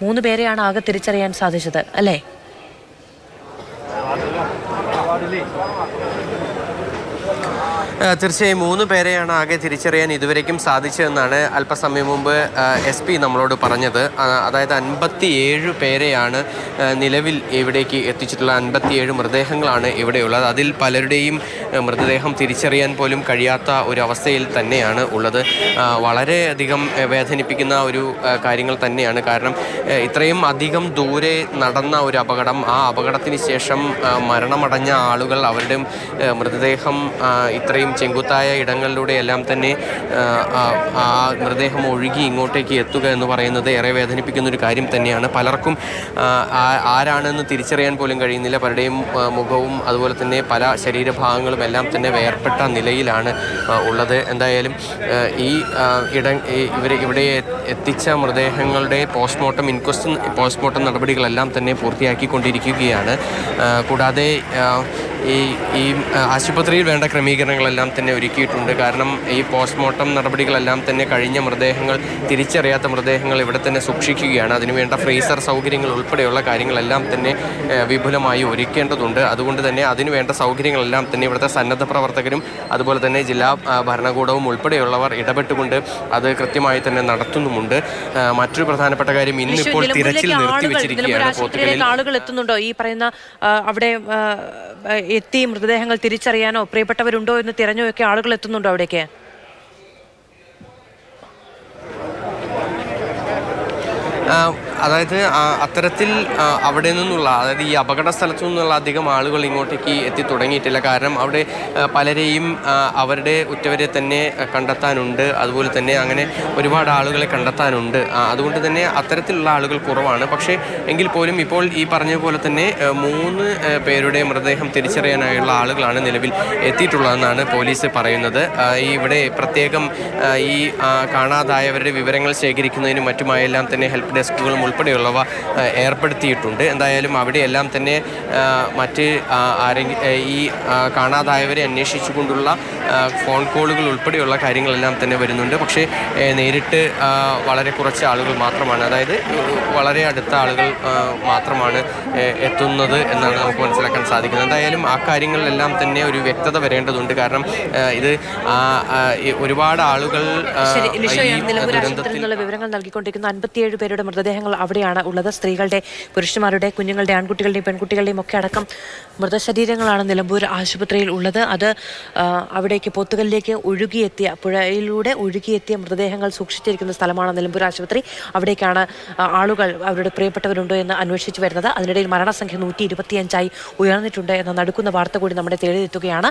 3 പേരെയാണ് ആകെ തിരിച്ചറിയാൻ സാധിച്ചത് അല്ലേ? തീർച്ചയായും 3 പേരെയാണ് ആകെ തിരിച്ചറിയാൻ ഇതുവരേക്കും സാധിച്ചതെന്നാണ് അല്പസമയം മുമ്പ് SP നമ്മളോട് പറഞ്ഞത്. അതായത് 57 പേരെയാണ് നിലവിൽ ഇവിടേക്ക് എത്തിച്ചിട്ടുള്ള 57 മൃതദേഹങ്ങളാണ് ഇവിടെയുള്ളത്. അതിൽ പലരുടെയും മൃതദേഹം തിരിച്ചറിയാൻ പോലും കഴിയാത്ത ഒരു അവസ്ഥയിൽ തന്നെയാണ് ഉള്ളത്. വളരെയധികം വേദനിപ്പിക്കുന്ന ഒരു കാര്യങ്ങൾ തന്നെയാണ്. കാരണം ഇത്രയും അധികം ദൂരെ നടന്ന ഒരു അപകടം, ആ അപകടത്തിന് ശേഷം മരണമടഞ്ഞ ആളുകൾ അവരുടെ മൃതദേഹം ഇത്രയും ചെങ്കുത്തായ ഇടങ്ങളിലൂടെ എല്ലാം തന്നെ ആ മൃതദേഹം ഒഴുകി ഇങ്ങോട്ടേക്ക് എത്തുക എന്ന് പറയുന്നത് ഏറെ വേദനിപ്പിക്കുന്ന ഒരു കാര്യം തന്നെയാണ്. പലർക്കും ആരാണെന്ന് തിരിച്ചറിയാൻ പോലും കഴിയുന്നില്ല. പലരുടെയും മുഖവും അതുപോലെ തന്നെ പല ശരീരഭാഗങ്ങളും എല്ലാം തന്നെ വേർപെട്ട നിലയിലാണ് ഉള്ളത്. എന്തായാലും ഈ ഇവിടെ എത്തിച്ച മൃതദേഹങ്ങളുടെ പോസ്റ്റ്മോർട്ടം നടപടികളെല്ലാം തന്നെ പൂർത്തിയാക്കിക്കൊണ്ടിരിക്കുകയാണ്. കൂടാതെ ഈ ആശുപത്രിയിൽ വേണ്ട ക്രമീകരണങ്ങളെല്ലാം തന്നെ ഒരുക്കിയിട്ടുണ്ട്. കാരണം ഈ പോസ്റ്റ്മോർട്ടം നടപടികളെല്ലാം തന്നെ കഴിഞ്ഞ മൃതദേഹങ്ങൾ, തിരിച്ചറിയാത്ത മൃതദേഹങ്ങൾ ഇവിടെ തന്നെ സൂക്ഷിക്കുകയാണ്. അതിനുവേണ്ട ഫ്രീസർ സൗകര്യങ്ങൾ ഉൾപ്പെടെയുള്ള കാര്യങ്ങളെല്ലാം തന്നെ വിപുലമായി ഒരുക്കേണ്ടതുണ്ട്. അതുകൊണ്ട് തന്നെ അതിനുവേണ്ട സൗകര്യങ്ങളെല്ലാം തന്നെ ഇവിടുത്തെ സന്നദ്ധ പ്രവർത്തകരും അതുപോലെ തന്നെ ജില്ലാ ഭരണകൂടവും ഉൾപ്പെടെയുള്ളവർ ഇടപെട്ടുകൊണ്ട് അത് കൃത്യമായി തന്നെ നടത്തുന്നുമുണ്ട്. മറ്റൊരു പ്രധാനപ്പെട്ട കാര്യം, ഇന്നിപ്പോൾ തിരച്ചിൽ നിർത്തിവെച്ചിരിക്കുകയാണ്. ആളുകൾ എത്തുന്നുണ്ടോ ഈ പറയുന്ന അവിടെ എത്തി മൃതദേഹങ്ങൾ തിരിച്ചറിയാനോ പ്രിയപ്പെട്ടവരുണ്ടോ എന്ന് തിരഞ്ഞുവെക്കെ ആളുകൾ എത്തുന്നുണ്ടോ അവിടേക്ക്? അതായത് അത്തരത്തിൽ അവിടെ നിന്നുള്ള, അതായത് ഈ അപകട സ്ഥലത്തു നിന്നുള്ള അധികം ആളുകൾ ഇങ്ങോട്ടേക്ക് എത്തി തുടങ്ങിയിട്ടില്ല. കാരണം അവിടെ പലരെയും അവരുടെ ഉറ്റവരെ തന്നെ കണ്ടെത്താനുണ്ട്. അതുപോലെ തന്നെ അങ്ങനെ ഒരുപാട് ആളുകളെ കണ്ടെത്താനുണ്ട്. അതുകൊണ്ട് തന്നെ അത്തരത്തിലുള്ള ആളുകൾ കുറവാണ്. പക്ഷേ എങ്കിൽ പോലും ഇപ്പോൾ ഈ പറഞ്ഞ പോലെ തന്നെ 3 പേരുടെ മൃതദേഹം തിരിച്ചറിയാനായുള്ള ആളുകളാണ് നിലവിൽ എത്തിയിട്ടുള്ളതെന്നാണ് പോലീസ് പറയുന്നത്. ഇവിടെ പ്രത്യേകം ഈ കാണാതായവരുടെ വിവരങ്ങൾ ശേഖരിക്കുന്നതിനും മറ്റുമായെല്ലാം തന്നെ ഹെൽപ്പ് ഡെസ്കുകളും ഉൾപ്പെടെയുള്ളവ ഏർപ്പെടുത്തിയിട്ടുണ്ട്. എന്തായാലും അവിടെയെല്ലാം തന്നെ മറ്റ് ഈ കാണാതായവരെ അന്വേഷിച്ചുകൊണ്ടുള്ള ഫോൺ കോളുകൾ ഉൾപ്പെടെയുള്ള കാര്യങ്ങളെല്ലാം തന്നെ വരുന്നുണ്ട്. പക്ഷേ നേരിട്ട് വളരെ കുറച്ച് ആളുകൾ മാത്രമാണ്, അതായത് വളരെ അടുത്ത ആളുകൾ മാത്രമാണ് എത്തുന്നത് എന്നാണ് നമുക്ക് മനസ്സിലാക്കാൻ സാധിക്കുന്നത്. എന്തായാലും ആ കാര്യങ്ങളിലെല്ലാം തന്നെ ഒരു വ്യക്തത വരേണ്ടതുണ്ട്. കാരണം ഇത് ഒരുപാട് ആളുകൾ വിവരങ്ങൾ നൽകിക്കൊണ്ടിരിക്കുന്ന 57 പേരുടെ മൃതദേഹങ്ങൾ അവിടെയാണ് ഉള്ളത്. സ്ത്രീകളുടെ, പുരുഷന്മാരുടെ, കുഞ്ഞുങ്ങളുടെ, ആൺകുട്ടികളുടെയും പെൺകുട്ടികളുടെയും ഒക്കെ അടക്കം മൃതശരീരങ്ങളാണ് നിലമ്പൂർ ആശുപത്രിയിൽ ഉള്ളത്. അത് അവിടേക്ക് പോത്തുകല്ലിലേക്ക് ഒഴുകിയെത്തിയ, പുഴയിലൂടെ ഒഴുകിയെത്തിയ മൃതദേഹങ്ങൾ സൂക്ഷിച്ചിരിക്കുന്ന സ്ഥലമാണ് നിലമ്പൂർ ആശുപത്രി. അവിടേക്കാണ് ആളുകൾ അവരുടെ പ്രിയപ്പെട്ടവരുണ്ടോ എന്ന് അന്വേഷിച്ചു വരുന്നത്. അതിനിടയിൽ മരണസംഖ്യ 125 ഉയർന്നിട്ടുണ്ട് എന്ന നടുക്കുന്ന വാർത്ത കൂടി നമ്മുടെ തേടിയെത്തുകയാണ്.